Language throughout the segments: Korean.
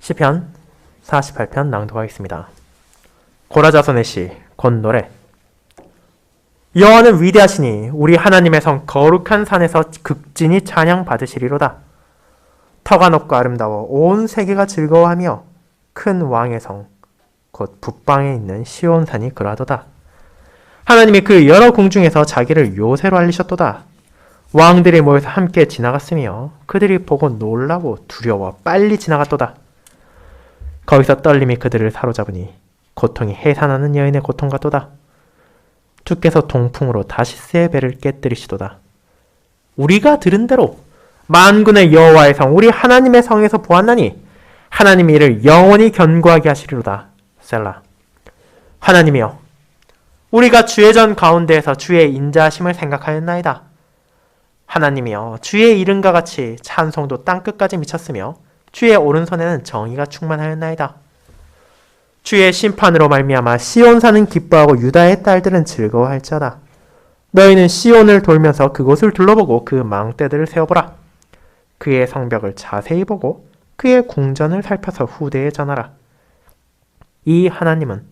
시편 48편 낭독하겠습니다. 고라자손의 시, 곧 노래. 여호와는 위대하시니 우리 하나님의 성 거룩한 산에서 극진히 찬양 받으시리로다. 터가 높고 아름다워 온 세계가 즐거워하며 큰 왕의 성, 곧 북방에 있는 시온산이 그러하도다. 하나님이 그 여러 궁중에서 자기를 요새로 알리셨도다. 왕들이 모여서 함께 지나갔으며 그들이 보고 놀라고 두려워 빨리 지나갔도다. 거기서 떨림이 그들을 사로잡으니 고통이 해산하는 여인의 고통 같도다. 주께서 동풍으로 다시스의 배를 깨뜨리시도다. 우리가 들은 대로 만군의 여호와의 성 우리 하나님의 성에서 보았나니 하나님이 이를 영원히 견고하게 하시리로다. 셀라. 하나님이여, 우리가 주의 전 가운데에서 주의 인자하심을 생각하였나이다. 하나님이여, 주의 이름과 같이 찬송도 땅끝까지 미쳤으며 주의 오른손에는 정의가 충만하였나이다. 주의 심판으로 말미암아 시온산은 기뻐하고 유다의 딸들은 즐거워할지어다. 너희는 시온을 돌면서 그곳을 둘러보고 그 망대들을 세워보라. 그의 성벽을 자세히 보고 그의 궁전을 살펴서 후대에 전하라. 이 하나님은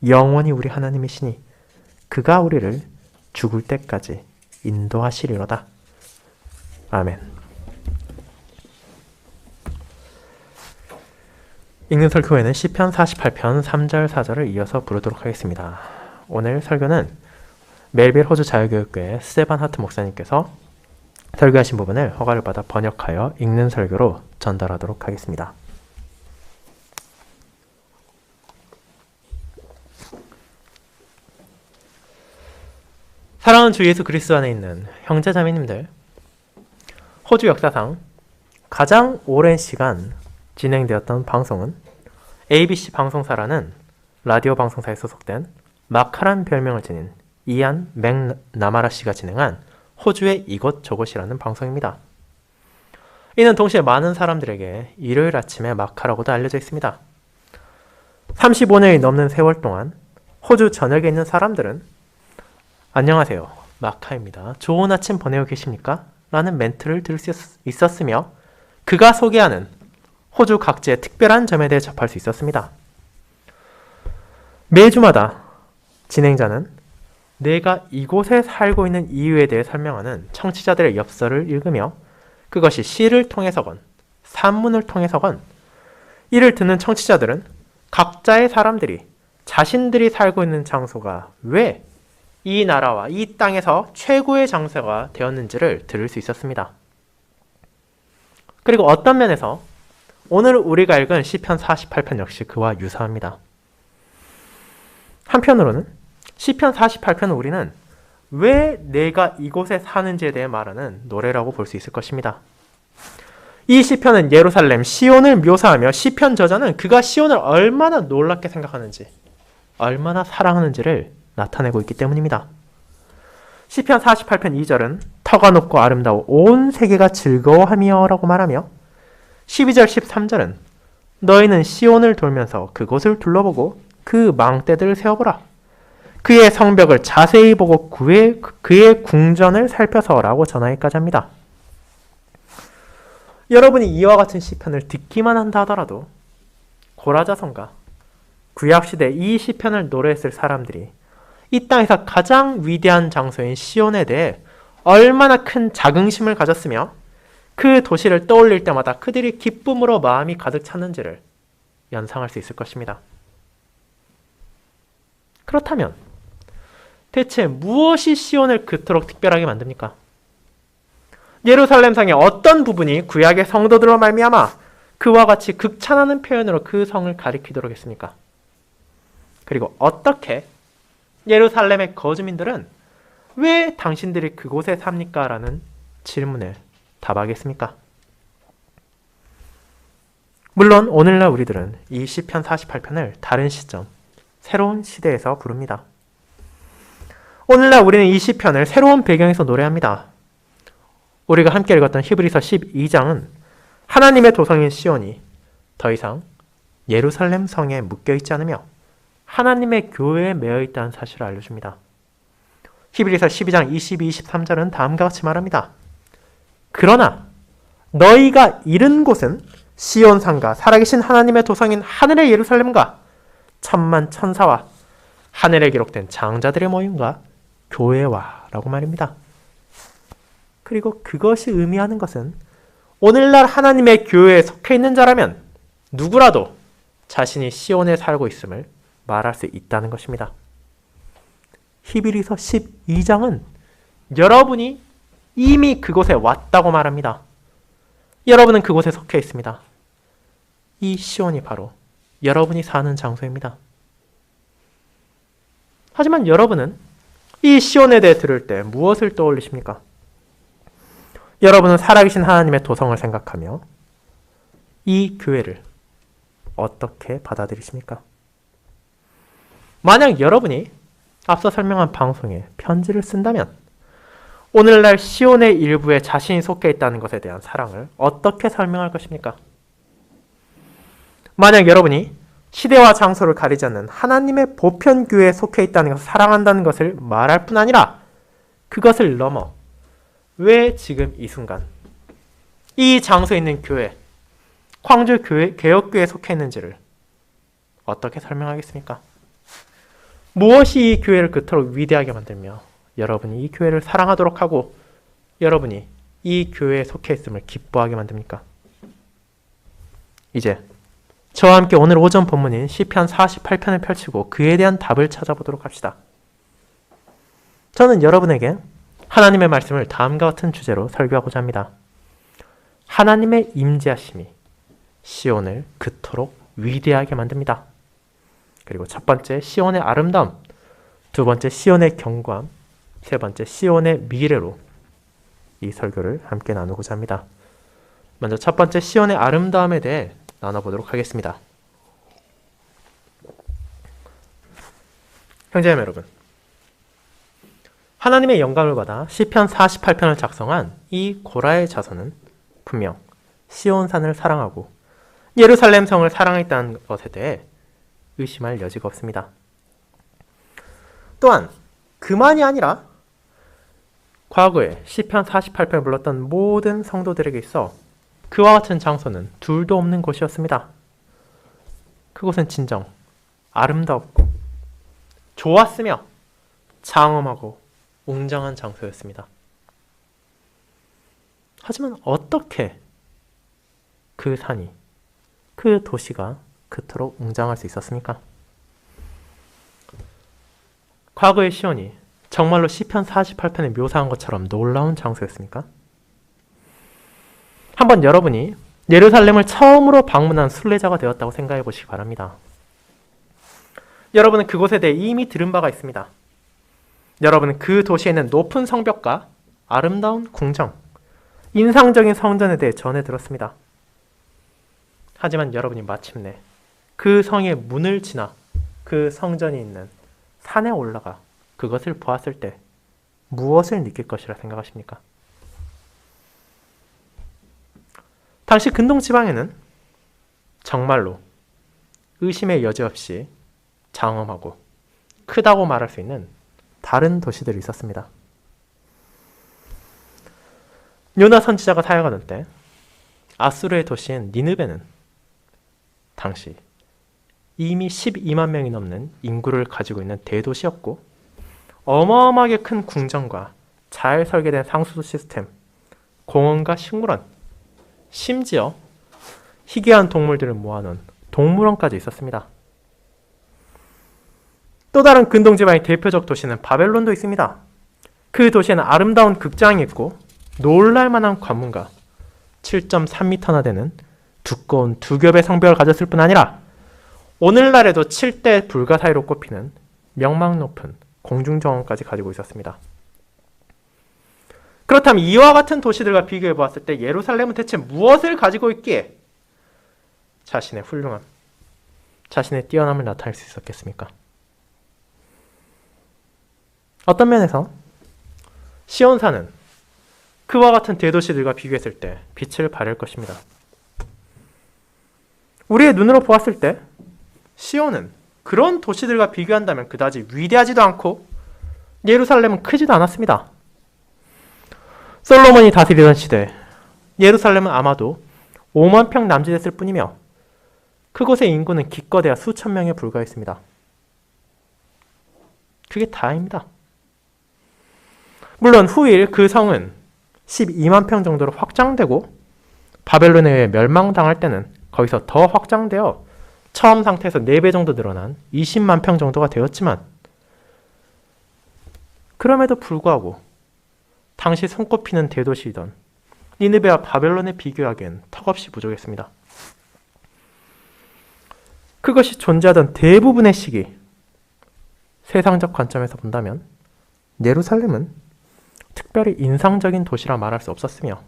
영원히 우리 하나님이시니 그가 우리를 죽을 때까지 인도하시리로다. 아멘. 읽는 설교 후에는 시편 48편 3절 4절을 이어서 부르도록 하겠습니다. 오늘 설교는 멜빌 호주 자유교육교회 스테반 하트 목사님께서 설교하신 부분을 허가를 받아 번역하여 읽는 설교로 전달하도록 하겠습니다. 사랑하는 주 예수 그리스도 안에 있는 형제자매님들, 호주 역사상 가장 오랜 시간 진행되었던 방송은 ABC 방송사라는 라디오 방송사에 소속된 마카란 별명을 지닌 이안 맥나마라 씨가 진행한 호주의 이곳저곳이라는 방송입니다. 이는 동시에 많은 사람들에게 일요일 아침에 마카라고도 알려져 있습니다. 35년이 넘는 세월 동안 호주 전역에 있는 사람들은 안녕하세요, 마카입니다. 좋은 아침 보내고 계십니까? 라는 멘트를 들을 수 있었으며 그가 소개하는 호주 각지의 특별한 점에 대해 접할 수 있었습니다. 매주마다 진행자는 내가 이곳에 살고 있는 이유에 대해 설명하는 청취자들의 엽서를 읽으며 그것이 시를 통해서건 산문을 통해서건 이를 듣는 청취자들은 각자의 사람들이 자신들이 살고 있는 장소가 왜 이 나라와 이 땅에서 최고의 장소가 되었는지를 들을 수 있었습니다. 그리고 어떤 면에서 오늘 우리가 읽은 시편 48편 역시 그와 유사합니다. 한편으로는 시편 48편은 우리는 왜 내가 이곳에 사는지에 대해 말하는 노래라고 볼 수 있을 것입니다. 이 시편은 예루살렘, 시온을 묘사하며 시편 저자는 그가 시온을 얼마나 놀랍게 생각하는지, 얼마나 사랑하는지를 나타내고 있기 때문입니다. 시편 48편 2절은 터가 높고 아름다워 온 세계가 즐거워하며 라고 말하며 12절 13절은 너희는 시온을 돌면서 그곳을 둘러보고 그 망대들을 세워보라. 그의 성벽을 자세히 보고 그의 궁전을 살펴서 라고 전하기까지 합니다. 여러분이 이와 같은 시편을 듣기만 한다 하더라도 고라자손과 구약시대 이 시편을 노래했을 사람들이 이 땅에서 가장 위대한 장소인 시온에 대해 얼마나 큰 자긍심을 가졌으며 그 도시를 떠올릴 때마다 그들이 기쁨으로 마음이 가득 찼는지를 연상할 수 있을 것입니다. 그렇다면 대체 무엇이 시온을 그토록 특별하게 만듭니까? 예루살렘 성의 어떤 부분이 구약의 성도들로 말미암아 그와 같이 극찬하는 표현으로 그 성을 가리키도록 했습니까? 그리고 어떻게 예루살렘의 거주민들은 왜 당신들이 그곳에 삽니까? 라는 질문을 답하겠습니까? 물론 오늘날 우리들은 이 시편 48편을 다른 시점, 새로운 시대에서 부릅니다. 오늘날 우리는 이 시편을 새로운 배경에서 노래합니다. 우리가 함께 읽었던 히브리서 12장은 하나님의 도성인 시온이 더 이상 예루살렘 성에 묶여있지 않으며 하나님의 교회에 매여 있다는 사실을 알려줍니다. 히브리서 12장 22, 23절은 다음과 같이 말합니다. 그러나 너희가 이른 곳은 시온산과 살아계신 하나님의 도성인 하늘의 예루살렘과 천만 천사와 하늘에 기록된 장자들의 모임과 교회와 라고 말입니다. 그리고 그것이 의미하는 것은 오늘날 하나님의 교회에 속해 있는 자라면 누구라도 자신이 시온에 살고 있음을 말할 수 있다는 것입니다. 히브리서 12장은 여러분이 이미 그곳에 왔다고 말합니다. 여러분은 그곳에 속해 있습니다. 이 시온이 바로 여러분이 사는 장소입니다. 하지만 여러분은 이 시온에 대해 들을 때 무엇을 떠올리십니까? 여러분은 살아계신 하나님의 도성을 생각하며 이 교회를 어떻게 받아들이십니까? 만약 여러분이 앞서 설명한 방송에 편지를 쓴다면 오늘날 시온의 일부에 자신이 속해 있다는 것에 대한 사랑을 어떻게 설명할 것입니까? 만약 여러분이 시대와 장소를 가리지 않는 하나님의 보편교회에 속해 있다는 것을 사랑한다는 것을 말할 뿐 아니라 그것을 넘어 왜 지금 이 순간 이 장소에 있는 교회, 광주 개혁교회에 속해 있는지를 어떻게 설명하겠습니까? 무엇이 이 교회를 그토록 위대하게 만들며 여러분이 이 교회를 사랑하도록 하고 여러분이 이 교회에 속해 있음을 기뻐하게 만듭니까? 이제 저와 함께 오늘 오전 본문인 시편 48편을 펼치고 그에 대한 답을 찾아보도록 합시다. 저는 여러분에게 하나님의 말씀을 다음과 같은 주제로 설교하고자 합니다. 하나님의 임재하심이 시온을 그토록 위대하게 만듭니다. 그리고 첫 번째 시온의 아름다움, 두 번째 시온의 견고함, 세 번째 시온의 미래로 이 설교를 함께 나누고자 합니다. 먼저 첫 번째 시온의 아름다움에 대해 나눠보도록 하겠습니다. 형제자매 여러분, 하나님의 영감을 받아 시편 48편을 작성한 이 고라의 자손은 분명 시온산을 사랑하고 예루살렘 성을 사랑했다는 것에 대해 의심할 여지가 없습니다. 또한 그만이 아니라 과거에 시편 48편을 불렀던 모든 성도들에게 있어 그와 같은 장소는 둘도 없는 곳이었습니다. 그곳은 진정 아름답고 좋았으며 장엄하고 웅장한 장소였습니다. 하지만 어떻게 그 산이, 그 도시가 그토록 웅장할 수 있었습니까? 과거의 시온이 정말로 시편 48편에 묘사한 것처럼 놀라운 장소였습니까? 한번 여러분이 예루살렘을 처음으로 방문한 순례자가 되었다고 생각해 보시기 바랍니다. 여러분은 그곳에 대해 이미 들은 바가 있습니다. 여러분은 그 도시에 있는 높은 성벽과 아름다운 궁정, 인상적인 성전에 대해 전해 들었습니다. 하지만 여러분이 마침내 그 성의 문을 지나 그 성전이 있는 산에 올라가 그것을 보았을 때 무엇을 느낄 것이라 생각하십니까? 당시 근동 지방에는 정말로 의심의 여지 없이 장엄하고 크다고 말할 수 있는 다른 도시들이 있었습니다. 요나 선지자가 사역하던 때 아수르의 도시인 니느베는 당시 이미 12만 명이 넘는 인구를 가지고 있는 대도시였고 어마어마하게 큰 궁전과 잘 설계된 상수도 시스템, 공원과 식물원, 심지어 희귀한 동물들을 모아놓은 동물원까지 있었습니다. 또 다른 근동지방의 대표적 도시는 바벨론도 있습니다. 그 도시에는 아름다운 극장이 있고 놀랄만한 관문과 7.3m나 되는 두꺼운 두 겹의 성벽을 가졌을 뿐 아니라 오늘날에도 7대 불가사의로 꼽히는 명망 높은 공중정원까지 가지고 있었습니다. 그렇다면 이와 같은 도시들과 비교해 보았을 때 예루살렘은 대체 무엇을 가지고 있기에 자신의 훌륭함, 자신의 뛰어남을 나타낼 수 있었겠습니까? 어떤 면에서 시온산은 그와 같은 대도시들과 비교했을 때 빛을 발할 것입니다. 우리의 눈으로 보았을 때 시온은 그런 도시들과 비교한다면 그다지 위대하지도 않고 예루살렘은 크지도 않았습니다. 솔로몬이 다스리던 시대 예루살렘은 아마도 5만 평 남짓했을 뿐이며 그곳의 인구는 기껏해야 수천 명에 불과했습니다. 그게 다입니다. 물론 후일 그 성은 12만 평 정도로 확장되고 바벨론에 의해 멸망당할 때는 거기서 더 확장되어 처음 상태에서 4배 정도 늘어난 20만 평 정도가 되었지만 그럼에도 불구하고 당시 손꼽히는 대도시이던 니느베와 바벨론에 비교하기엔 턱없이 부족했습니다. 그것이 존재하던 대부분의 시기, 세상적 관점에서 본다면 예루살렘은 특별히 인상적인 도시라 말할 수 없었으며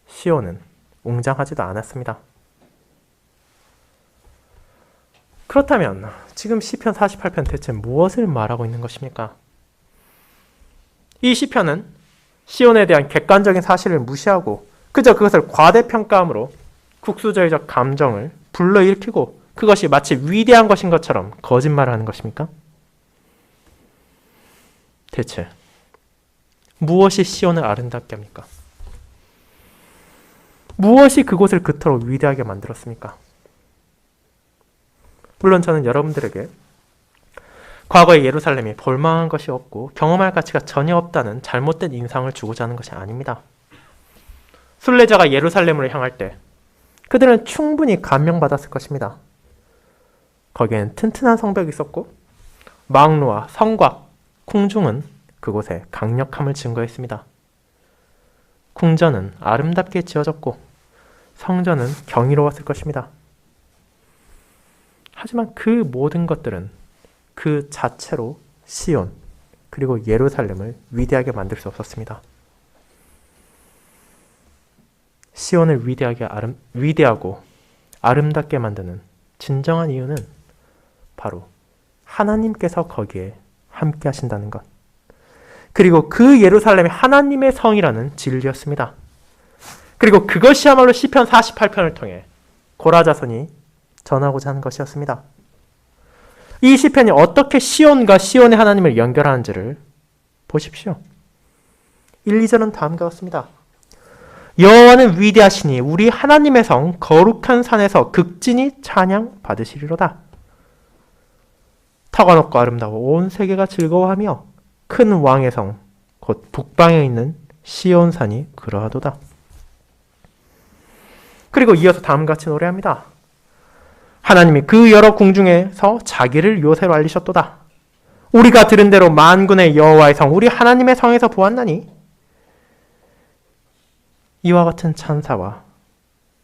시온은 웅장하지도 않았습니다. 그렇다면 지금 시편 48편 대체 무엇을 말하고 있는 것입니까? 이 시편은 시온에 대한 객관적인 사실을 무시하고 그저 그것을 과대평가함으로 국수주의적 감정을 불러일으키고 그것이 마치 위대한 것인 것처럼 거짓말을 하는 것입니까? 대체 무엇이 시온을 아름답게 합니까? 무엇이 그곳을 그토록 위대하게 만들었습니까? 물론 저는 여러분들에게 과거의 예루살렘이 볼만한 것이 없고 경험할 가치가 전혀 없다는 잘못된 인상을 주고자 하는 것이 아닙니다. 순례자가 예루살렘으로 향할 때 그들은 충분히 감명받았을 것입니다. 거기에는 튼튼한 성벽이 있었고 망루와 성곽, 궁중은 그곳에 강력함을 증거했습니다. 궁전은 아름답게 지어졌고 성전은 경이로웠을 것입니다. 하지만 그 모든 것들은 그 자체로 시온 그리고 예루살렘을 위대하게 만들 수 없었습니다. 시온을 위대하고 아름답게 만드는 진정한 이유는 바로 하나님께서 거기에 함께 하신다는 것. 그리고 그 예루살렘이 하나님의 성이라는 진리였습니다. 그리고 그것이야말로 시편 48편을 통해 고라 자손이 전하고자 하는 것이었습니다. 이 시편이 어떻게 시온과 시온의 하나님을 연결하는지를 보십시오. 1, 2절은 다음과 같습니다. 여호와는 위대하시니 우리 하나님의 성 거룩한 산에서 극진히 찬양 받으시리로다. 터가 높고 아름다워 온 세계가 즐거워하며 큰 왕의 성 곧 북방에 있는 시온산이 그러하도다. 그리고 이어서 다음과 같이 노래합니다. 하나님이 그 여러 궁중에서 자기를 요새로 알리셨도다. 우리가 들은 대로 만군의 여호와의 성 우리 하나님의 성에서 보았나니 이와 같은 찬사와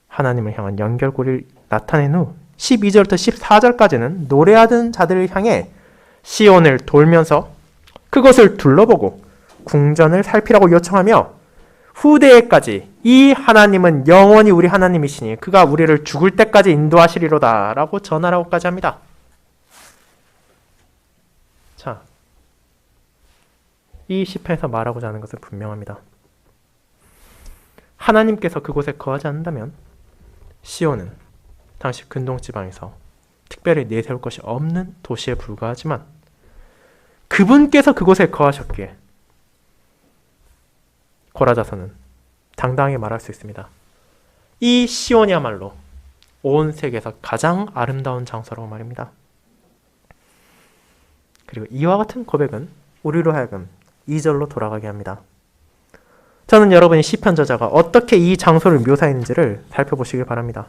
하나님을 향한 연결고리를 나타낸 후 12절부터 14절까지는 노래하던 자들을 향해 시온을 돌면서 그것을 둘러보고 궁전을 살피라고 요청하며 후대에까지 이 하나님은 영원히 우리 하나님이시니 그가 우리를 죽을 때까지 인도하시리로다 라고 전하라고까지 합니다. 자, 이 시편에서 말하고자 하는 것은 분명합니다. 하나님께서 그곳에 거하지 않는다면 시온은 당시 근동지방에서 특별히 내세울 것이 없는 도시에 불과하지만 그분께서 그곳에 거하셨기에 고라 자손은 당당하게 말할 수 있습니다. 이 시온이야말로 온 세계에서 가장 아름다운 장소라고 말입니다. 그리고 이와 같은 고백은 우리로 하여금 2절로 돌아가게 합니다. 저는 여러분이 시편 저자가 어떻게 이 장소를 묘사했는지를 살펴보시길 바랍니다.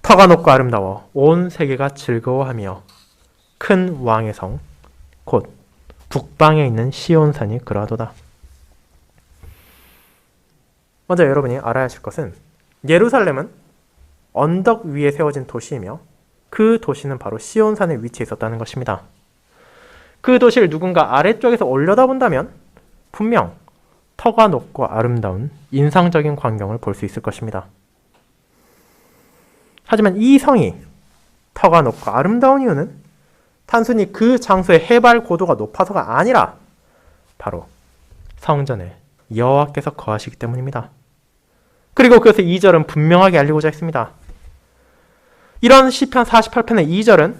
터가 높고 아름다워 온 세계가 즐거워하며 큰 왕의 성 곧 북방에 있는 시온산이 그러하도다. 먼저 여러분이 알아야 하실 것은 예루살렘은 언덕 위에 세워진 도시이며 그 도시는 바로 시온산에 위치해 있었다는 것입니다. 그 도시를 누군가 아래쪽에서 올려다본다면 분명 터가 높고 아름다운 인상적인 광경을 볼 수 있을 것입니다. 하지만 이 성이 터가 높고 아름다운 이유는 단순히 그 장소의 해발 고도가 높아서가 아니라 바로 성전에 여호와께서 거하시기 때문입니다. 그리고 그것을 2절은 분명하게 알리고자 했습니다. 이런 시편 48편의 2절은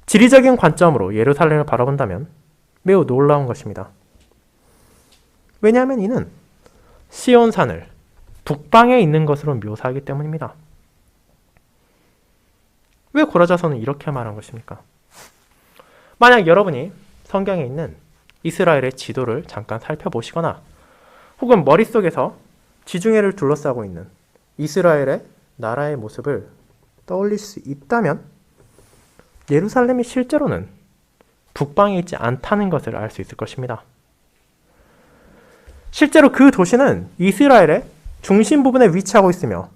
지리적인 관점으로 예루살렘을 바라본다면 매우 놀라운 것입니다. 왜냐하면 이는 시온산을 북방에 있는 것으로 묘사하기 때문입니다. 왜 고라자서는 이렇게 말한 것입니까? 만약 여러분이 성경에 있는 이스라엘의 지도를 잠깐 살펴보시거나 혹은 머릿속에서 지중해를 둘러싸고 있는 이스라엘의 나라의 모습을 떠올릴 수 있다면 예루살렘이 실제로는 북방에 있지 않다는 것을 알 수 있을 것입니다. 실제로 그 도시는 이스라엘의 중심 부분에 위치하고 있으며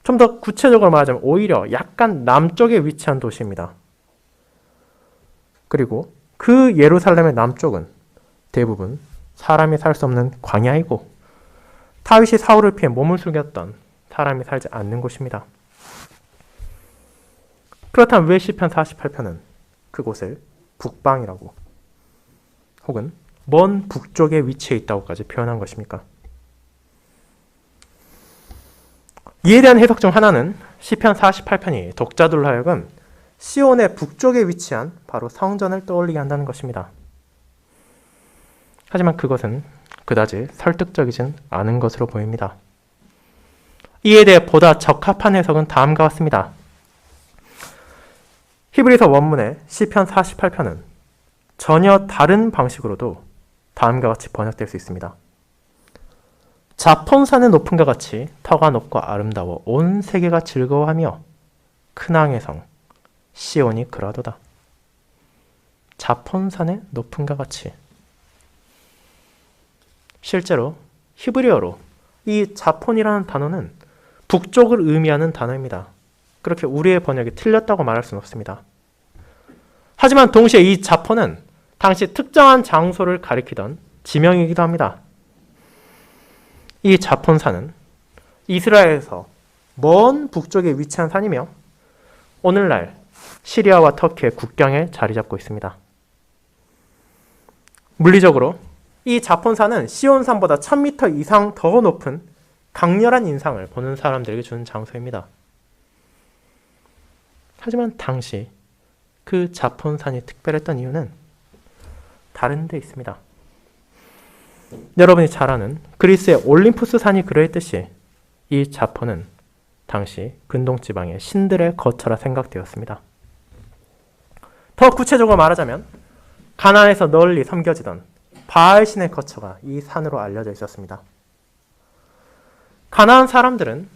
좀 더 구체적으로 말하자면 오히려 약간 남쪽에 위치한 도시입니다. 그리고 그 예루살렘의 남쪽은 대부분 사람이 살 수 없는 광야이고 다윗이 사울을 피해 몸을 숨겼던 사람이 살지 않는 곳입니다. 그렇다면 왜 시편 48편은 그곳을 북방이라고 혹은 먼 북쪽에 위치해 있다고까지 표현한 것입니까? 이에 대한 해석 중 하나는 시편 48편이 독자들로 하여금 시온의 북쪽에 위치한 바로 성전을 떠올리게 한다는 것입니다. 하지만 그것은 그다지 설득적이진 않은 것으로 보입니다. 이에 대해 보다 적합한 해석은 다음과 같습니다. 히브리서 원문의 시편 48편은 전혀 다른 방식으로도 다음과 같이 번역될 수 있습니다. 자폰산의 높음과 같이 터가 높고 아름다워 온 세계가 즐거워하며 큰왕의 성 시온이 그라도다. 자폰산의 높음과 같이. 실제로 히브리어로 이 자폰이라는 단어는 북쪽을 의미하는 단어입니다. 그렇게 우리의 번역이 틀렸다고 말할 수는 없습니다. 하지만 동시에 이 자폰은 당시 특정한 장소를 가리키던 지명이기도 합니다. 이 자폰산은 이스라엘에서 먼 북쪽에 위치한 산이며 오늘날 시리아와 터키의 국경에 자리 잡고 있습니다. 물리적으로 이 자폰산은 시온산보다 1000m 이상 더 높은 강렬한 인상을 보는 사람들에게 주는 장소입니다. 하지만 당시 그 자폰산이 특별했던 이유는 다른 데 있습니다. 여러분이 잘 아는 그리스의 올림푸스 산이 그러했듯이 이 자폰은 당시 근동지방의 신들의 거처라 생각되었습니다. 더 구체적으로 말하자면 가나안에서 널리 섬겨지던 바알신의 거처가 이 산으로 알려져 있었습니다. 가나안 사람들은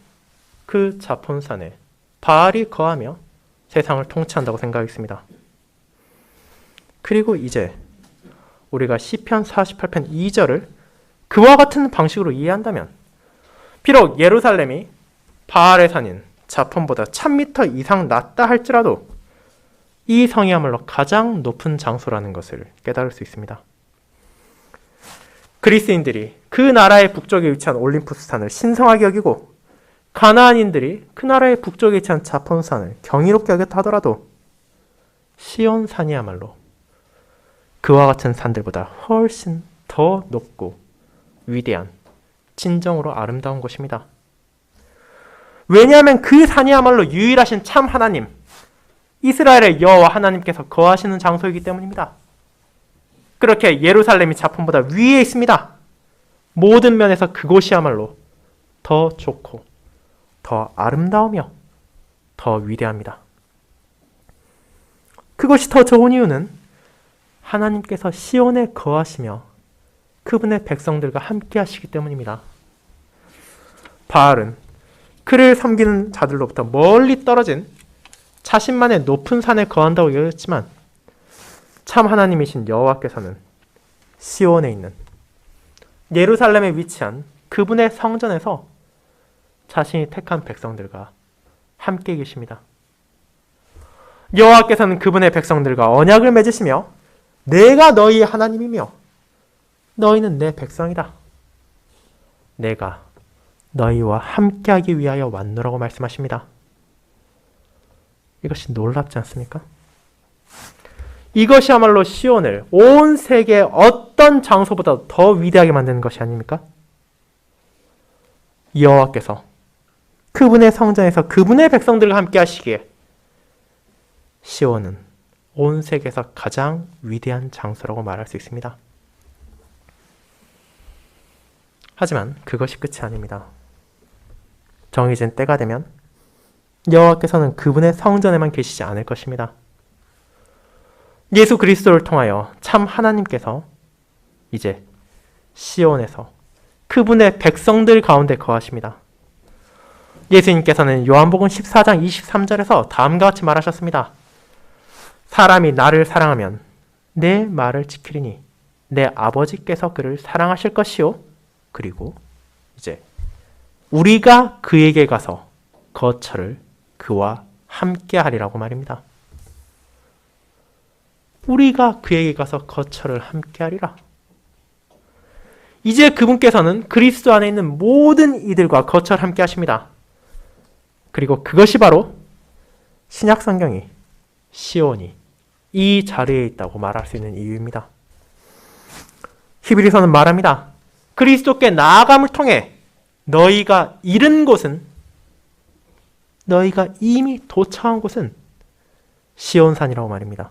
그 자폰산에 바알이 거하며 세상을 통치한다고 생각했습니다. 그리고 이제 우리가 시편 48편 2절을 그와 같은 방식으로 이해한다면 비록 예루살렘이 바알의 산인 자폰보다 1000m 이상 낮다 할지라도 이 성이야말로 가장 높은 장소라는 것을 깨달을 수 있습니다. 그리스인들이 그 나라의 북쪽에 위치한 올림푸스 산을 신성하게 여기고 가나안인들이 그 나라의 북쪽에 위치한 자폰산을 경이롭게 여겼다 하더라도 시온산이야말로 그와 같은 산들보다 훨씬 더 높고 위대한 진정으로 아름다운 곳입니다. 왜냐하면 그 산이야말로 유일하신 참 하나님, 이스라엘의 여호와 하나님께서 거하시는 장소이기 때문입니다. 그렇게 예루살렘이 자폰보다 위에 있습니다. 모든 면에서 그곳이야말로 더 좋고 더 아름다우며 더 위대합니다. 그것이 더 좋은 이유는 하나님께서 시온에 거하시며 그분의 백성들과 함께 하시기 때문입니다. 바알은 그를 섬기는 자들로부터 멀리 떨어진 자신만의 높은 산에 거한다고 여겼지만 참 하나님이신 여호와께서는 시온에 있는 예루살렘에 위치한 그분의 성전에서 자신이 택한 백성들과 함께 계십니다. 여호와께서는 그분의 백성들과 언약을 맺으시며 내가 너희의 하나님이며 너희는 내 백성이다. 내가 너희와 함께하기 위하여 왔노라고 말씀하십니다. 이것이 놀랍지 않습니까? 이것이야말로 시온을 온 세계의 어떤 장소보다 더 위대하게 만드는 것이 아닙니까? 여호와께서 그분의 성전에서 그분의 백성들과 함께 하시기에 시온은 온 세계에서 가장 위대한 장소라고 말할 수 있습니다. 하지만 그것이 끝이 아닙니다. 정해진 때가 되면 여호와께서는 그분의 성전에만 계시지 않을 것입니다. 예수 그리스도를 통하여 참 하나님께서 이제 시온에서 그분의 백성들 가운데 거하십니다. 예수님께서는 요한복음 14장 23절에서 다음과 같이 말하셨습니다. 사람이 나를 사랑하면 내 말을 지키리니 내 아버지께서 그를 사랑하실 것이요. 그리고 이제 우리가 그에게 가서 거처를 그와 함께 하리라고 말입니다. 우리가 그에게 가서 거처를 함께 하리라. 이제 그분께서는 그리스도 안에 있는 모든 이들과 거처를 함께 하십니다. 그리고 그것이 바로 신약 성경이 시온이 이 자리에 있다고 말할 수 있는 이유입니다. 히브리서는 말합니다. 그리스도께 나아감을 통해 너희가 이른 곳은, 너희가 이미 도착한 곳은 시온산이라고 말입니다.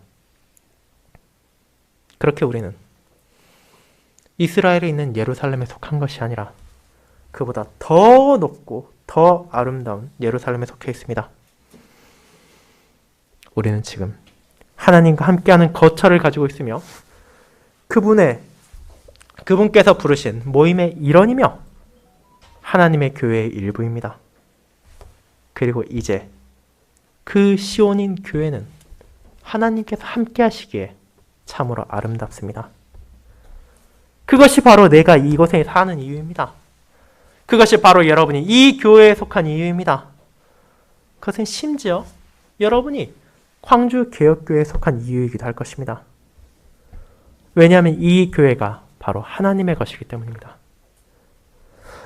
그렇게 우리는 이스라엘에 있는 예루살렘에 속한 것이 아니라 그보다 더 높고 더 아름다운 예루살렘에 속해 있습니다. 우리는 지금 하나님과 함께하는 거처를 가지고 있으며 그분께서 부르신 모임의 일원이며 하나님의 교회의 일부입니다. 그리고 이제 그 시온인 교회는 하나님께서 함께 하시기에 참으로 아름답습니다. 그것이 바로 내가 이곳에 사는 이유입니다. 그것이 바로 여러분이 이 교회에 속한 이유입니다. 그것은 심지어 여러분이 광주 개혁교회에 속한 이유이기도 할 것입니다. 왜냐하면 이 교회가 바로 하나님의 것이기 때문입니다.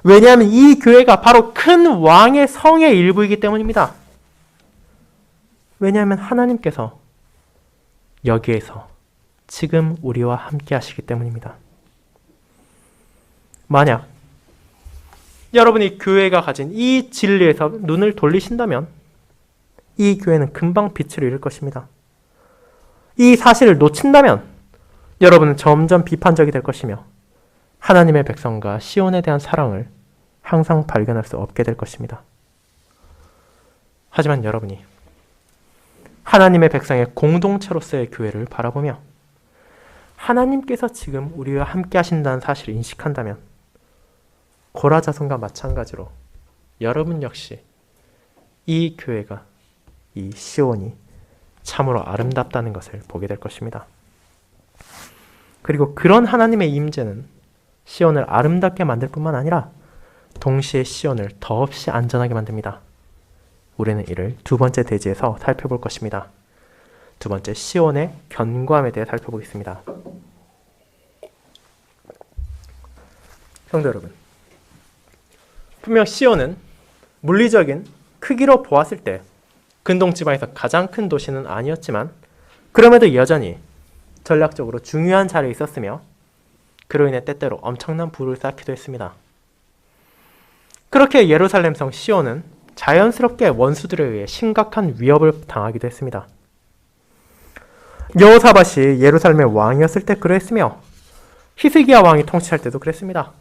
왜냐하면 이 교회가 바로 큰 왕의 성의 일부이기 때문입니다. 왜냐하면 하나님께서 여기에서 지금 우리와 함께 하시기 때문입니다. 만약 여러분이 교회가 가진 이 진리에서 눈을 돌리신다면 이 교회는 금방 빛을 잃을 것입니다. 이 사실을 놓친다면 여러분은 점점 비판적이 될 것이며 하나님의 백성과 시온에 대한 사랑을 항상 발견할 수 없게 될 것입니다. 하지만 여러분이 하나님의 백성의 공동체로서의 교회를 바라보며 하나님께서 지금 우리와 함께 하신다는 사실을 인식한다면 고라자손과 마찬가지로 여러분 역시 이 교회가, 이 시온이 참으로 아름답다는 것을 보게 될 것입니다. 그리고 그런 하나님의 임재는 시온을 아름답게 만들 뿐만 아니라 동시에 시온을 더없이 안전하게 만듭니다. 우리는 이를 두 번째 대지에서 살펴볼 것입니다. 두 번째, 시온의 견고함에 대해 살펴보겠습니다. 성도 여러분, 분명 시온은 물리적인 크기로 보았을 때 근동 지방에서 가장 큰 도시는 아니었지만 그럼에도 여전히 전략적으로 중요한 자리에 있었으며 그로 인해 때때로 엄청난 부를 쌓기도 했습니다. 그렇게 예루살렘 성 시온은 자연스럽게 원수들에 의해 심각한 위협을 당하기도 했습니다. 여호사밧이 예루살렘의 왕이었을 때 그랬으며 히스기야 왕이 통치할 때도 그랬습니다.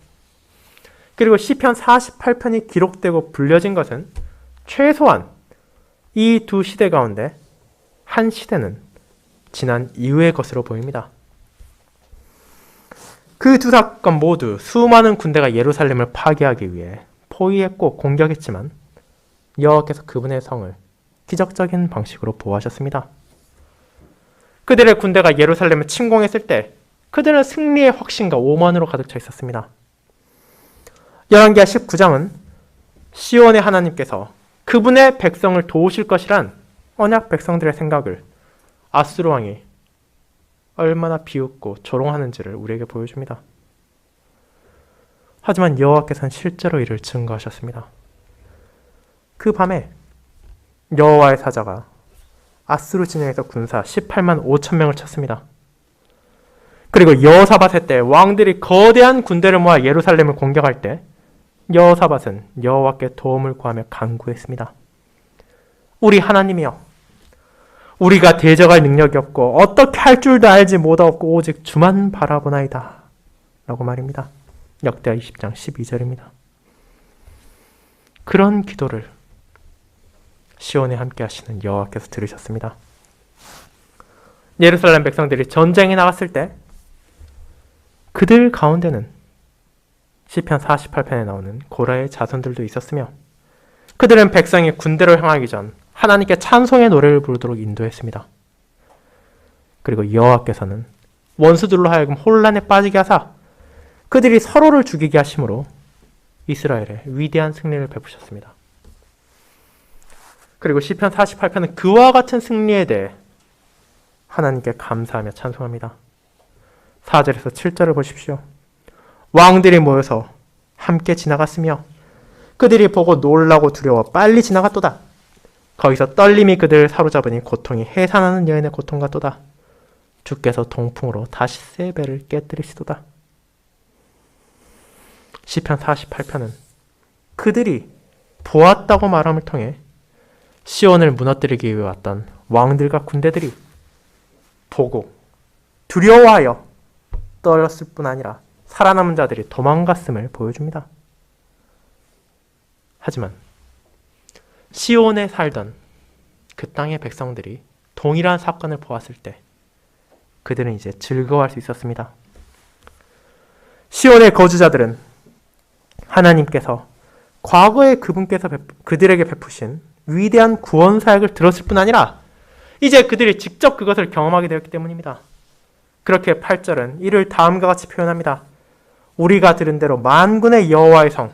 그리고 시편 48편이 기록되고 불려진 것은 최소한 이 두 시대 가운데 한 시대는 지난 이후의 것으로 보입니다. 그 두 사건 모두 수많은 군대가 예루살렘을 파괴하기 위해 포위했고 공격했지만 여호와께서 그분의 성을 기적적인 방식으로 보호하셨습니다. 그들의 군대가 예루살렘을 침공했을 때 그들은 승리의 확신과 오만으로 가득 차 있었습니다. 열왕기하 19장은 시온의 하나님께서 그분의 백성을 도우실 것이란 언약 백성들의 생각을 아수르 왕이 얼마나 비웃고 조롱하는지를 우리에게 보여줍니다. 하지만 여호와께서는 실제로 이를 증거하셨습니다. 그 밤에 여호와의 사자가 아수르 진영에서 군사 18만 5천 명을 쳤습니다. 그리고 여호사밧의 때 왕들이 거대한 군대를 모아 예루살렘을 공격할 때 여호사밧은 여호와께 도움을 구하며 간구했습니다. 우리 하나님이여, 우리가 대적할 능력이 없고 어떻게 할 줄도 알지 못하고 오직 주만 바라보나이다 라고 말입니다. 역대하 20장 12절입니다. 그런 기도를 시온에 함께 하시는 여호와께서 들으셨습니다. 예루살렘 백성들이 전쟁에 나갔을 때 그들 가운데는 시편 48편에 나오는 고라의 자손들도 있었으며 그들은 백성이 군대를 향하기 전 하나님께 찬송의 노래를 부르도록 인도했습니다. 그리고 여호와께서는 원수들로 하여금 혼란에 빠지게 하사 그들이 서로를 죽이게 하심으로 이스라엘에 위대한 승리를 베푸셨습니다. 그리고 시편 48편은 그와 같은 승리에 대해 하나님께 감사하며 찬송합니다. 4절에서 7절을 보십시오. 왕들이 모여서 함께 지나갔으며 그들이 보고 놀라고 두려워 빨리 지나갔도다. 거기서 떨림이 그들을 사로잡으니 고통이 해산하는 여인의 고통 같도다. 주께서 동풍으로 다시 새 배를 깨뜨리시도다. 시편 48편은 그들이 보았다고 말함을 통해 시온을 무너뜨리기 위해 왔던 왕들과 군대들이 보고 두려워하여 떨었을 뿐 아니라 살아남은 자들이 도망갔음을 보여줍니다. 하지만 시온에 살던 그 땅의 백성들이 동일한 사건을 보았을 때 그들은 이제 즐거워할 수 있었습니다. 시온의 거주자들은 하나님께서 과거에 그분께서 그들에게 베푸신 위대한 구원 사역을 들었을 뿐 아니라 이제 그들이 직접 그것을 경험하게 되었기 때문입니다. 그렇게 8절은 이를 다음과 같이 표현합니다. 우리가 들은 대로 만군의 여호와의 성,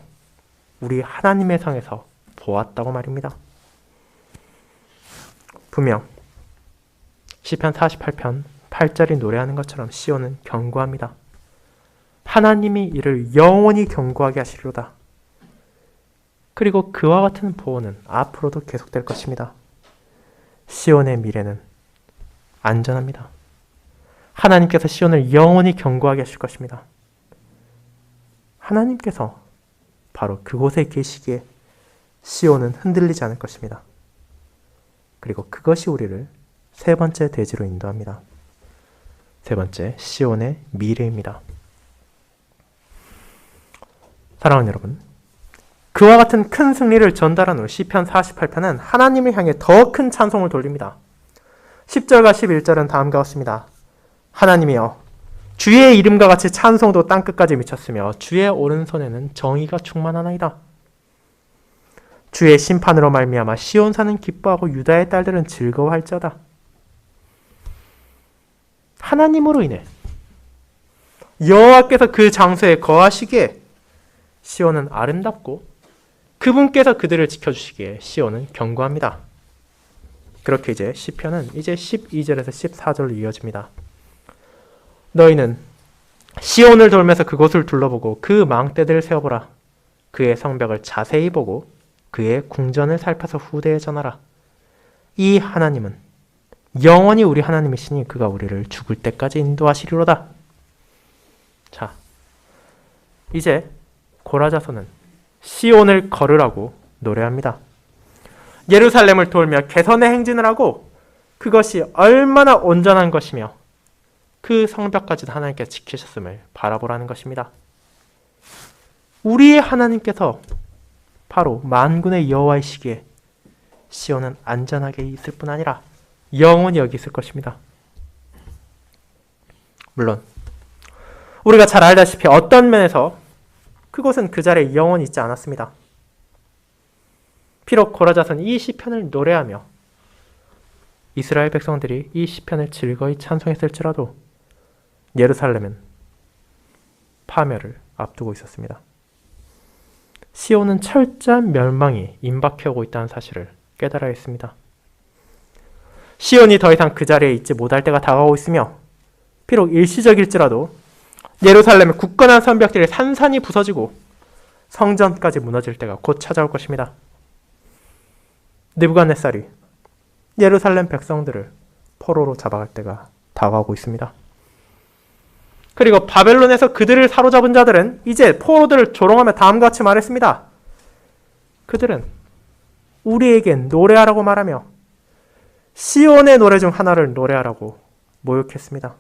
우리 하나님의 성에서 보았다고 말입니다. 분명 시편 48편 8절이 노래하는 것처럼 시온은 경고합니다. 하나님이 이를 영원히 경고하게 하시리로다. 그리고 그와 같은 보호는 앞으로도 계속될 것입니다. 시온의 미래는 안전합니다. 하나님께서 시온을 영원히 경고하게 하실 것입니다. 하나님께서 바로 그곳에 계시기에 시온은 흔들리지 않을 것입니다. 그리고 그것이 우리를 세 번째 대지로 인도합니다. 세 번째, 시온의 미래입니다. 사랑하는 여러분, 그와 같은 큰 승리를 전달한 후 시편 48편은 하나님을 향해 더 큰 찬송을 돌립니다. 10절과 11절은 다음과 같습니다. 하나님이여, 주의 이름과 같이 찬송도 땅끝까지 미쳤으며 주의 오른손에는 정의가 충만하나이다. 주의 심판으로 말미암아 시온산은 기뻐하고 유다의 딸들은 즐거워할지어다. 하나님으로 인해 여호와께서 그 장소에 거하시기에 시온은 아름답고 그분께서 그들을 지켜주시기에 시온은 견고합니다. 그렇게 이제 시편은 이제 12절에서 14절로 이어집니다. 너희는 시온을 돌면서 그곳을 둘러보고 그 망대들을 세워보라. 그의 성벽을 자세히 보고 그의 궁전을 살펴서 후대에 전하라. 이 하나님은 영원히 우리 하나님이시니 그가 우리를 죽을 때까지 인도하시리로다. 자, 이제 고라자손은 시온을 걸으라고 노래합니다. 예루살렘을 돌며 개선의 행진을 하고 그것이 얼마나 온전한 것이며 그 성벽까지도 하나님께서 지키셨음을 바라보라는 것입니다. 우리의 하나님께서 바로 만군의 여호와이시기에 시온은 안전하게 있을 뿐 아니라 영원히 여기 있을 것입니다. 물론 우리가 잘 알다시피 어떤 면에서 그곳은 그 자리에 영원히 있지 않았습니다. 비록 고라자손이 이 시편을 노래하며 이스라엘 백성들이 이 시편을 즐거이 찬송했을지라도 예루살렘은 파멸을 앞두고 있었습니다. 시온은 철저한 멸망이 임박해오고 있다는 사실을 깨달아야 했습니다. 시온이 더 이상 그 자리에 있지 못할 때가 다가오고 있으며 비록 일시적일지라도 예루살렘의 굳건한 성벽들이 산산이 부서지고 성전까지 무너질 때가 곧 찾아올 것입니다. 느부갓네살이 예루살렘 백성들을 포로로 잡아갈 때가 다가오고 있습니다. 그리고 바벨론에서 그들을 사로잡은 자들은 이제 포로들을 조롱하며 다음과 같이 말했습니다. 그들은 우리에겐 노래하라고 말하며 시온의 노래 중 하나를 노래하라고 모욕했습니다.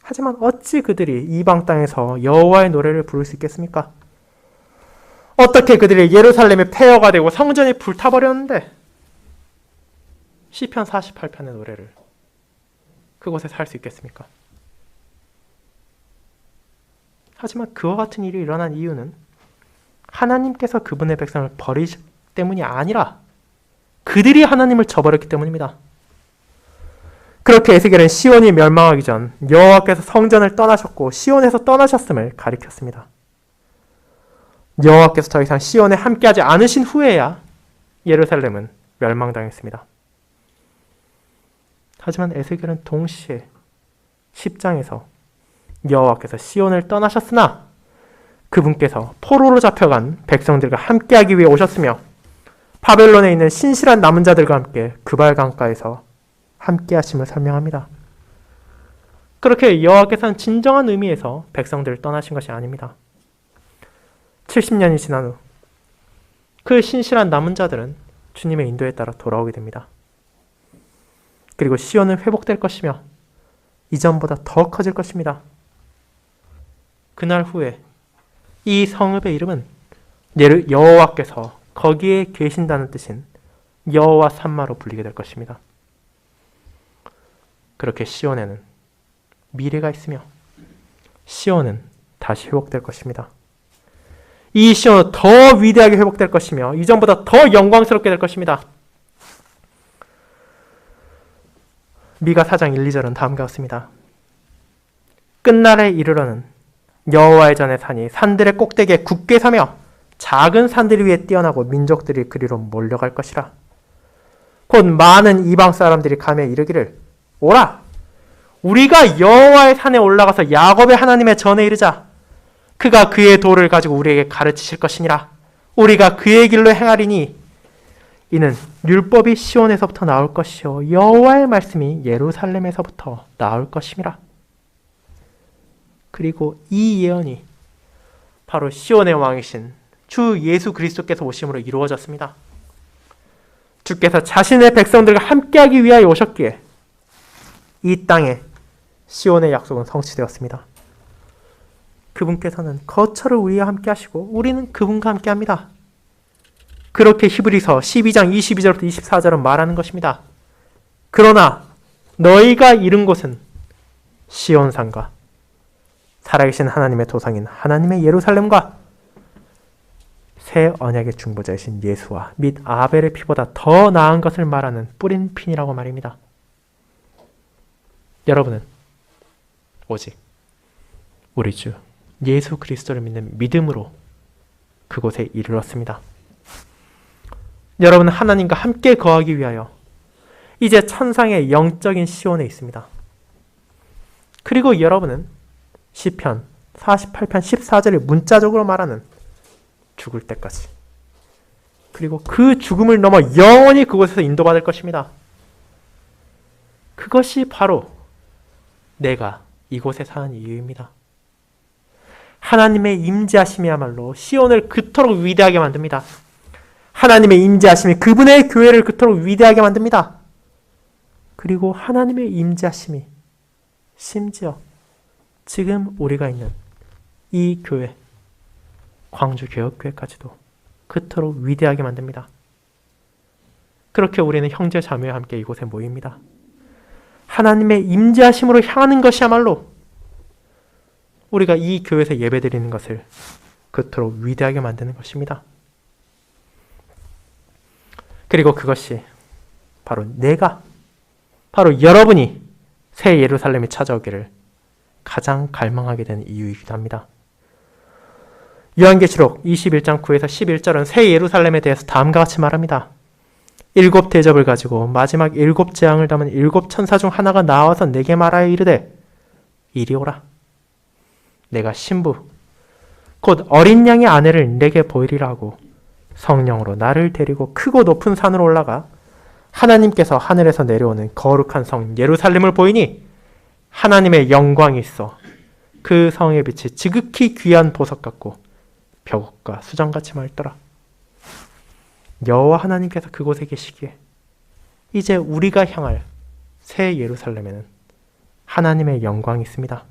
하지만 어찌 그들이 이방 땅에서 여호와의 노래를 부를 수 있겠습니까? 어떻게 그들이 예루살렘의 폐허가 되고 성전이 불타버렸는데 시편 48편의 노래를 그곳에 살 수 있겠습니까? 하지만 그와 같은 일이 일어난 이유는 하나님께서 그분의 백성을 버리셨기 때문이 아니라 그들이 하나님을 저버렸기 때문입니다. 그렇게 에스겔은 시온이 멸망하기 전 여호와께서 성전을 떠나셨고 시온에서 떠나셨음을 가리켰습니다. 여호와께서 더 이상 시온에 함께하지 않으신 후에야 예루살렘은 멸망당했습니다. 하지만 에스겔은 동시에 10장에서 여호와께서 시온을 떠나셨으나 그분께서 포로로 잡혀간 백성들과 함께하기 위해 오셨으며 바벨론에 있는 신실한 남은 자들과 함께 그발 강가에서 함께 하심을 설명합니다. 그렇게 여호와께서는 진정한 의미에서 백성들을 떠나신 것이 아닙니다. 70년이 지난 후 그 신실한 남은 자들은 주님의 인도에 따라 돌아오게 됩니다. 그리고 시온은 회복될 것이며 이전보다 더 커질 것입니다. 그날 후에 이 성읍의 이름은 여호와께서 거기에 계신다는 뜻인 여호와 산마로 불리게 될 것입니다. 그렇게 시온에는 미래가 있으며 시온은 다시 회복될 것입니다. 이 시온은 더 위대하게 회복될 것이며 이전보다 더 영광스럽게 될 것입니다. 미가 4장 1, 2절은 다음과 같습니다. 끝날에 이르러는 여호와의 전의 산이 산들의 꼭대기에 굳게 서며 작은 산들 위에 뛰어나고 민족들이 그리로 몰려갈 것이라. 곧 많은 이방 사람들이 가며 이르기를 오라! 우리가 여호와의 산에 올라가서 야곱의 하나님의 전에 이르자. 그가 그의 도를 가지고 우리에게 가르치실 것이니라. 우리가 그의 길로 행하리니 이는 율법이 시온에서부터 나올 것이요 여호와의 말씀이 예루살렘에서부터 나올 것임이라. 그리고 이 예언이 바로 시온의 왕이신 주 예수 그리스도께서 오심으로 이루어졌습니다. 주께서 자신의 백성들과 함께하기 위하여 오셨기에 이 땅에 시온의 약속은 성취되었습니다. 그분께서는 거처를 우리와 함께 하시고 우리는 그분과 함께 합니다. 그렇게 히브리서 12장 22절부터 24절은 말하는 것입니다. 그러나 너희가 이른 곳은 시온산과 살아계신 하나님의 도성인 하나님의 예루살렘과 새 언약의 중보자이신 예수와 및 아벨의 피보다 더 나은 것을 말하는 뿌린 핀이라고 말입니다. 여러분은 오직 우리 주 예수 그리스도를 믿는 믿음으로 그곳에 이르렀습니다. 여러분은 하나님과 함께 거하기 위하여 이제 천상의 영적인 시온에 있습니다. 그리고 여러분은 시편 48편 14절을 문자적으로 말하는 죽을 때까지 그리고 그 죽음을 넘어 영원히 그곳에서 인도받을 것입니다. 그것이 바로 내가 이곳에 사는 이유입니다. 하나님의 임재하심이야말로 시온을 그토록 위대하게 만듭니다. 하나님의 임재하심이 그분의 교회를 그토록 위대하게 만듭니다. 그리고 하나님의 임재하심이 심지어 지금 우리가 있는 이 교회, 광주개혁교회까지도 그토록 위대하게 만듭니다. 그렇게 우리는 형제 자매와 함께 이곳에 모입니다. 하나님의 임재하심으로 향하는 것이야말로 우리가 이 교회에서 예배드리는 것을 그토록 위대하게 만드는 것입니다. 그리고 그것이 바로 바로 여러분이 새 예루살렘이 찾아오기를 가장 갈망하게 된 이유이기도 합니다. 요한계시록 21장 9에서 11절은 새 예루살렘에 대해서 다음과 같이 말합니다. 7 대접을 가지고 마지막 7 재앙을 담은 7 천사 중 하나가 나와서 내게 말하여 이르되 이리 오라. 내가 신부 곧 어린 양의 아내를 내게 보이리라 하고 성령으로 나를 데리고 크고 높은 산으로 올라가 하나님께서 하늘에서 내려오는 거룩한 성 예루살렘을 보이니 하나님의 영광이 있어 그 성의 빛이 지극히 귀한 보석 같고 벽옥과 수정같이 맑더라. 여호와 하나님께서 그곳에 계시기에 이제 우리가 향할 새 예루살렘에는 하나님의 영광이 있습니다.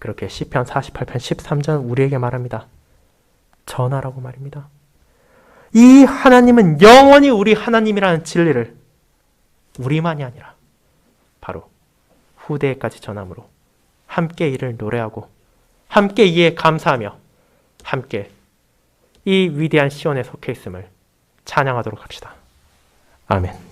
그렇게 시편 48편 13절 우리에게 말합니다. 전하라고 말입니다. 이 하나님은 영원히 우리 하나님이라는 진리를 우리만이 아니라 바로 후대에까지 전함으로 함께 이를 노래하고 함께 이에 감사하며 함께 이 위대한 시온에 속해 있음을 찬양하도록 합시다. 아멘.